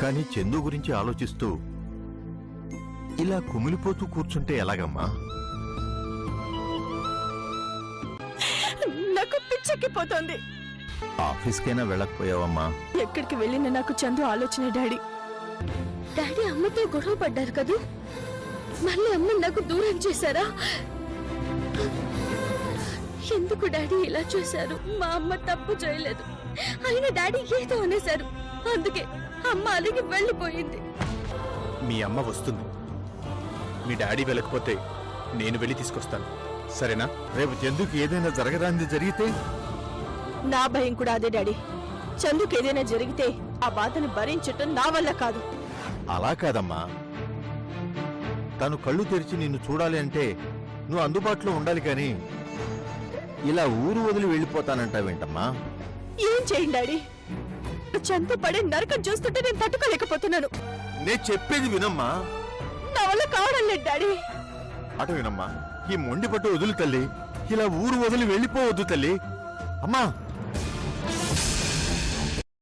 కానీ చందు గురించి ఆలోచిస్తూ ఇలా కుమిలిపోతూ కూర్చుంటే ఎలాగమ్మా? నాకు పిచ్చెక్కిపోతోంది. ఆఫీస్కైనా వెళ్ళకపోయావమ్మా? ఎక్కడికి వెళ్ళినా నాకు చందు ఆలోచనే డాడీ. డాడీ అమ్మతో గొడవ పడ్డారు కదూ, మళ్ళీ అమ్మ నాకు దూరం చేశారా? ఎందుకు డాడీ ఇలా చేశారు? మా అమ్మ తప్పు చేయలేదు, అయినా డాడీ ఏదో అనేశారు, అందుకే అమ్మ అలిగి వెళ్ళిపోయింది. మీ అమ్మ వస్తుంది, మీ డాడీ వెళ్ళకపోతే నేను వెళ్ళి తీసుకొస్తాను, సరేనా? రేపు చందుకి ఏదైనా జరగరాంది జరిగితే? నా భయం కూడా అదే డాడీ. చందుకు ఏదైనా జరిగితే ఆ బాధని భరించటం నా వల్ల కాదు. అలా కాదమ్మా, తను కళ్ళు తెరిచి నిన్ను చూడాలి అంటే నువ్వు అందుబాటులో ఉండాలి, కానీ ఇలా ఊరు వదిలి వెళ్ళిపోతానంటావేంటమ్మా? ఏం చేయండి డాడీ, చందు పడే నరకం చూస్తుంటే నేను తట్టుకోలేకపోతున్నాను. నేను చెప్పేది వినమ్మా. నా వల్ల కావడం లేదు డాడీ. అటు వినమ్మా, ఈ మొండి పట్టు వదులు తల్లి, ఇలా ఊరు వదిలి వెళ్ళిపోవద్దు తల్లి. అమ్మా